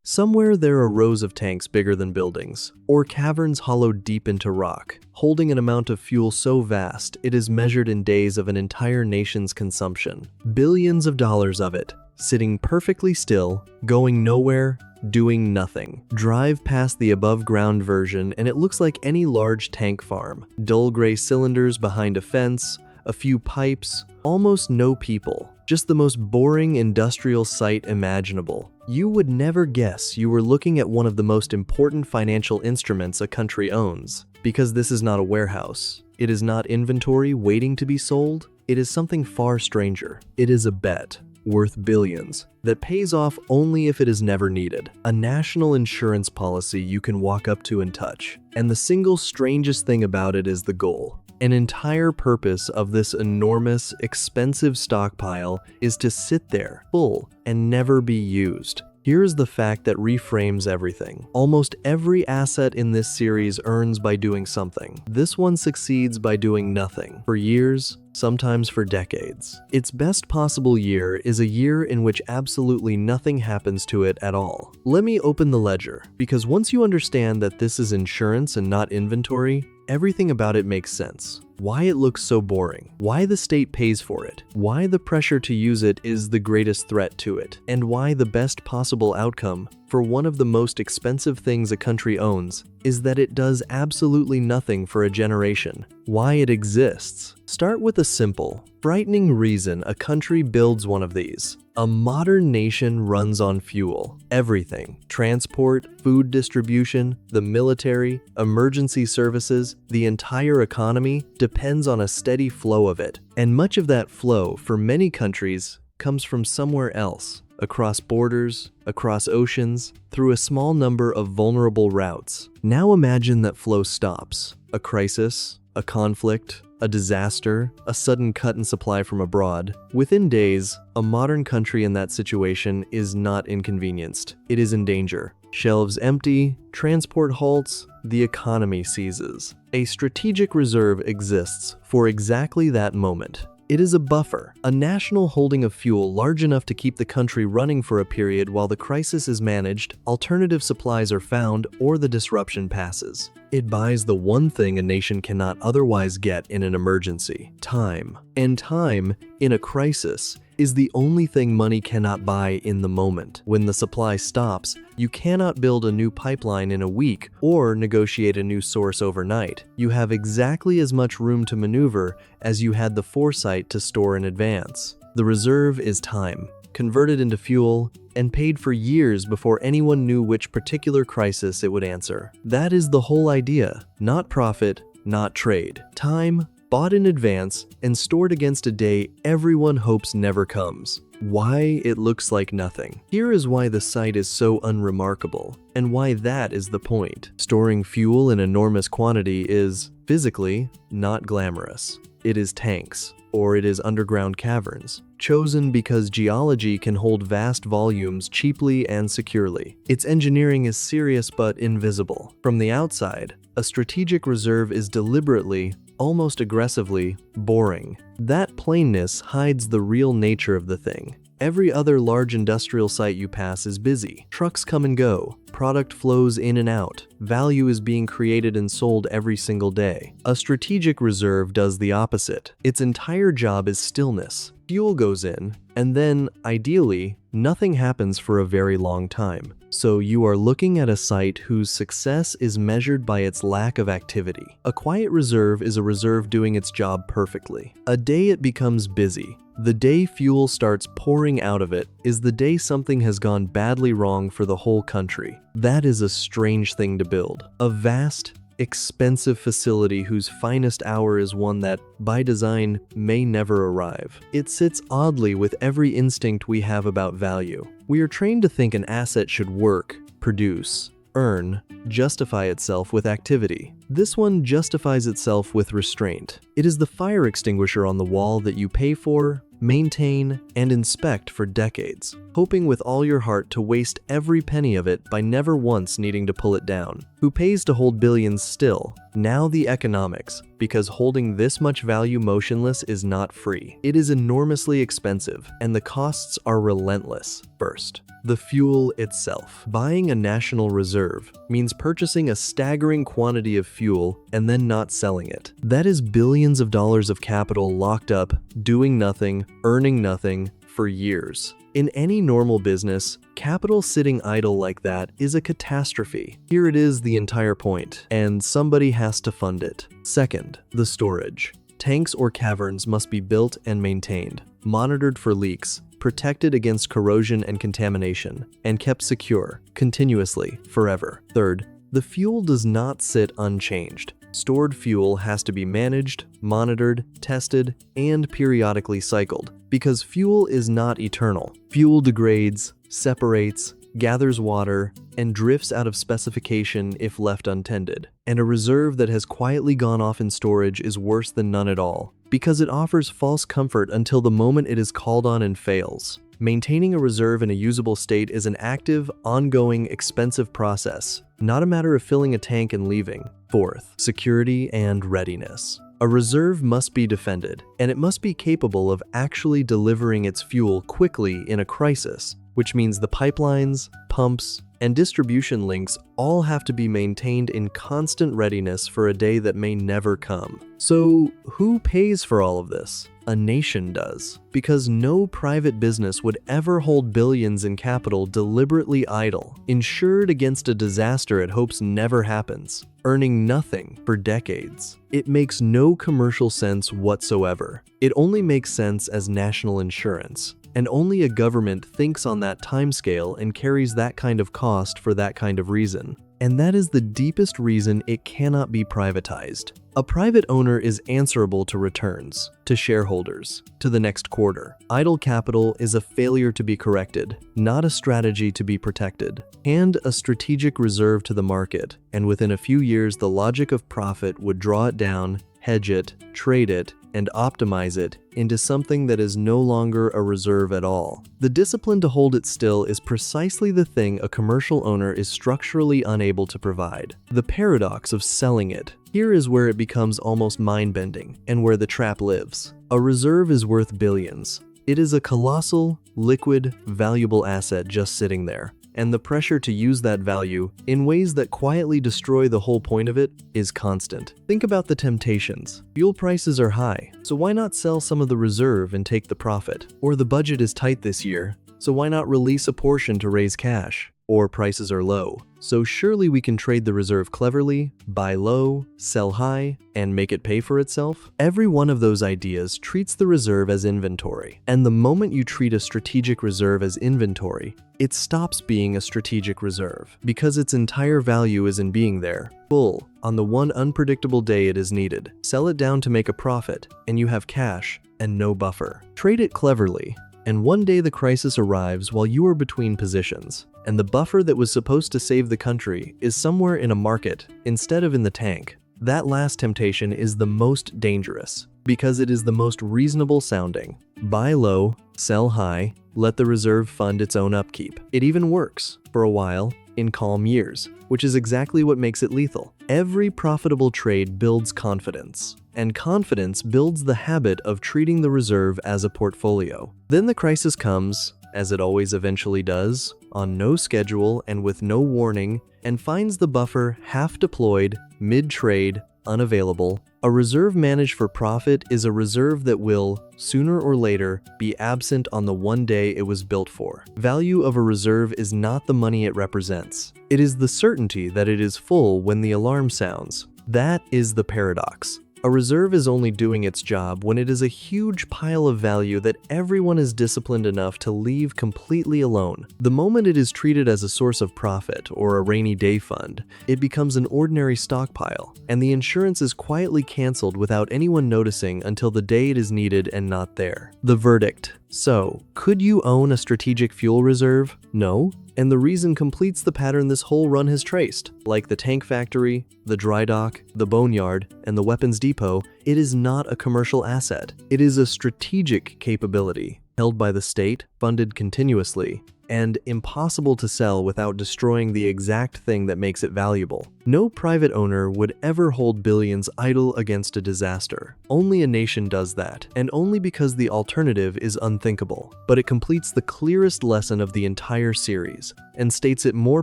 Somewhere there are rows of tanks bigger than buildings, or caverns hollowed deep into rock, holding an amount of fuel so vast it is measured in days of an entire nation's consumption. Billions of dollars of it, sitting perfectly still, going nowhere, doing nothing. Drive past the above-ground version and it looks like any large tank farm. Dull gray cylinders behind a fence, a few pipes, almost no people. Just the most boring industrial site imaginable. You would never guess you were looking at one of the most important financial instruments a country owns. Because this is not a warehouse. It is not inventory waiting to be sold. It is something far stranger. It is a bet, worth billions, that pays off only if it is never needed. A national insurance policy you can walk up to and touch. And the single strangest thing about it is the goal. An entire purpose of this enormous, expensive stockpile is to sit there, full, and never be used. Here is the fact that reframes everything. Almost every asset in this series earns by doing something. This one succeeds by doing nothing. For years, sometimes for decades. Its best possible year is a year in which absolutely nothing happens to it at all. Let me open the ledger, because once you understand that this is insurance and not inventory, everything about it makes sense. Why it looks so boring, why the state pays for it, why the pressure to use it is the greatest threat to it, and why the best possible outcome for one of the most expensive things a country owns is that it does absolutely nothing for a generation. Why it exists. Start with a simple, frightening reason a country builds one of these. A modern nation runs on fuel. Everything. Transport, food distribution, the military, emergency services, the entire economy depends on a steady flow of it. And much of that flow, for many countries, comes from somewhere else. Across borders, across oceans, through a small number of vulnerable routes. Now imagine that flow stops. A crisis, a conflict, a disaster, a sudden cut in supply from abroad. Within days, a modern country in that situation is not inconvenienced. It is in danger. Shelves empty, transport halts, the economy seizes. A strategic reserve exists for exactly that moment. It is a buffer, a national holding of fuel large enough to keep the country running for a period while the crisis is managed, alternative supplies are found, or the disruption passes. It buys the one thing a nation cannot otherwise get in an emergency: time. And time, in a crisis, is the only thing money cannot buy in the moment. When the supply stops, you cannot build a new pipeline in a week or negotiate a new source overnight. You have exactly as much room to maneuver as you had the foresight to store in advance. The reserve is time, converted into fuel, and paid for years before anyone knew which particular crisis it would answer. That is the whole idea. Not profit, not trade. Time, bought in advance and stored against a day everyone hopes never comes. Why it looks like nothing. Here is why the site is so unremarkable, and why that is the point. Storing fuel in enormous quantity is, physically, not glamorous. It is tanks, or it is underground caverns, chosen because geology can hold vast volumes cheaply and securely. Its engineering is serious but invisible. From the outside, a strategic reserve is deliberately, almost aggressively, boring. That plainness hides the real nature of the thing. Every other large industrial site you pass is busy. Trucks come and go. Product flows in and out. Value is being created and sold every single day. A strategic reserve does the opposite. Its entire job is stillness. Fuel goes in, and then, ideally, nothing happens for a very long time. So you are looking at a site whose success is measured by its lack of activity. A quiet reserve is a reserve doing its job perfectly. A day it becomes busy. The day fuel starts pouring out of it is the day something has gone badly wrong for the whole country. That is a strange thing to build. A vast, expensive facility whose finest hour is one that, by design, may never arrive. It sits oddly with every instinct we have about value. We are trained to think an asset should work, produce, earn, justify itself with activity. This one justifies itself with restraint. It is the fire extinguisher on the wall that you pay for, maintain, and inspect for decades, hoping with all your heart to waste every penny of it by never once needing to pull it down. Who pays to hold billions still, Now the economics, because holding this much value motionless is not free. It is enormously expensive, and the costs are relentless. First, the fuel itself. Buying a national reserve means purchasing a staggering quantity of fuel and then not selling it. That is billions of dollars of capital locked up, doing nothing, earning nothing for years. In any normal business, capital sitting idle like that is a catastrophe. Here it is the entire point, and somebody has to fund it. Second, the storage. Tanks or caverns must be built and maintained, monitored for leaks, protected against corrosion and contamination, and kept secure, continuously, forever. Third, the fuel does not sit unchanged. Stored fuel has to be managed, monitored, tested, and periodically cycled, because fuel is not eternal. Fuel degrades, separates, gathers water, and drifts out of specification if left untended. And a reserve that has quietly gone off in storage is worse than none at all, because it offers false comfort until the moment it is called on and fails. Maintaining a reserve in a usable state is an active, ongoing, expensive process, not a matter of filling a tank and leaving. Fourth, security and readiness. A reserve must be defended, and it must be capable of actually delivering its fuel quickly in a crisis, which means the pipelines, pumps, and distribution links all have to be maintained in constant readiness for a day that may never come. So, who pays for all of this? A nation does, because no private business would ever hold billions in capital deliberately idle, insured against a disaster it hopes never happens, earning nothing for decades. It makes no commercial sense whatsoever. It only makes sense as national insurance. And only a government thinks on that timescale and carries that kind of cost for that kind of reason. And that is the deepest reason it cannot be privatized. A private owner is answerable to returns, to shareholders, to the next quarter. Idle capital is a failure to be corrected, not a strategy to be protected. Hand a strategic reserve to the market, and within a few years the logic of profit would draw it down, hedge it, trade it, and optimize it into something that is no longer a reserve at all. The discipline to hold it still is precisely the thing a commercial owner is structurally unable to provide. The paradox of selling it. Here is where it becomes almost mind-bending, and where the trap lives. A reserve is worth billions. It is a colossal, liquid, valuable asset just sitting there. And the pressure to use that value in ways that quietly destroy the whole point of it is constant. Think about the temptations. Fuel prices are high, so why not sell some of the reserve and take the profit? Or the budget is tight this year, so why not release a portion to raise cash? Or prices are low, so surely we can trade the reserve cleverly, buy low, sell high, and make it pay for itself? Every one of those ideas treats the reserve as inventory. And the moment you treat a strategic reserve as inventory, it stops being a strategic reserve, because its entire value is in being there, full, on the one unpredictable day it is needed. Sell it down to make a profit, and you have cash and no buffer. Trade it cleverly, and one day the crisis arrives while you are between positions, and the buffer that was supposed to save the country is somewhere in a market instead of in the tank. That last temptation is the most dangerous, because it is the most reasonable sounding. Buy low, sell high, let the reserve fund its own upkeep. It even works, for a while, in calm years, which is exactly what makes it lethal. Every profitable trade builds confidence, and confidence builds the habit of treating the reserve as a portfolio. Then the crisis comes, as it always eventually does, on no schedule and with no warning, and finds the buffer half deployed, mid-trade, unavailable. A reserve managed for profit is a reserve that will, sooner or later, be absent on the one day it was built for. Value of a reserve is not the money it represents. It is the certainty that it is full when the alarm sounds. That is the paradox. A reserve is only doing its job when it is a huge pile of value that everyone is disciplined enough to leave completely alone. The moment it is treated as a source of profit or a rainy day fund, it becomes an ordinary stockpile, and the insurance is quietly canceled without anyone noticing until the day it is needed and not there. The verdict. So, could you own a strategic fuel reserve? No. And the reason completes the pattern this whole run has traced. Like the tank factory, the dry dock, the boneyard, and the weapons depot, it is not a commercial asset. It is a strategic capability, held by the state, funded continuously, and impossible to sell without destroying the exact thing that makes it valuable. No private owner would ever hold billions idle against a disaster. Only a nation does that, and only because the alternative is unthinkable. But it completes the clearest lesson of the entire series, and states it more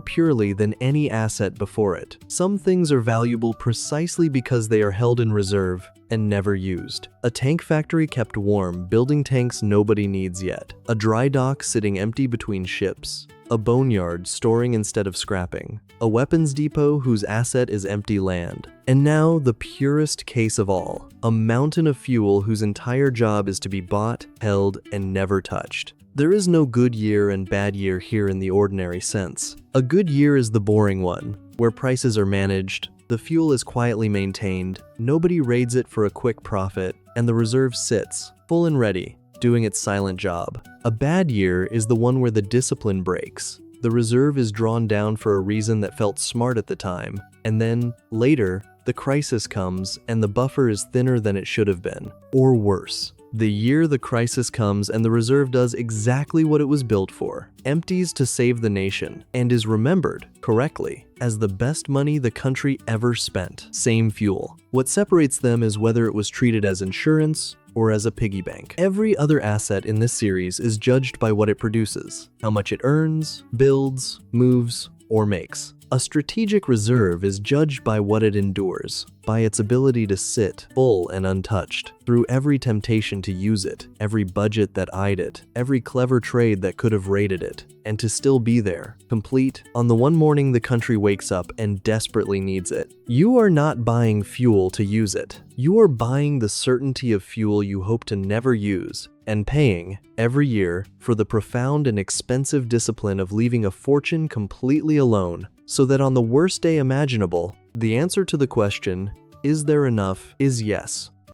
purely than any asset before it. Some things are valuable precisely because they are held in reserve and never used. A tank factory kept warm, building tanks nobody needs yet. A dry dock sitting empty between ships. A boneyard storing instead of scrapping. A weapons depot whose asset is empty land. And now the purest case of all, a mountain of fuel whose entire job is to be bought, held, and never touched. There is no good year and bad year here in the ordinary sense. A good year is the boring one, where prices are managed, the fuel is quietly maintained, nobody raids it for a quick profit, and the reserve sits, full and ready, doing its silent job. A bad year is the one where the discipline breaks. The reserve is drawn down for a reason that felt smart at the time, and then, later, the crisis comes and the buffer is thinner than it should have been. Or worse. The year the crisis comes and the reserve does exactly what it was built for, empties to save the nation, and is remembered, correctly, as the best money the country ever spent. Same fuel. What separates them is whether it was treated as insurance or as a piggy bank. Every other asset in this series is judged by what it produces, how much it earns, builds, moves, or makes. A strategic reserve is judged by what it endures, by its ability to sit, full and untouched, through every temptation to use it, every budget that eyed it, every clever trade that could have raided it, and to still be there, complete, on the one morning the country wakes up and desperately needs it. You are not buying fuel to use it. You are buying the certainty of fuel you hope to never use, and paying, every year, for the profound and expensive discipline of leaving a fortune completely alone, so that on the worst day imaginable, the answer to the question, is there enough, is yes.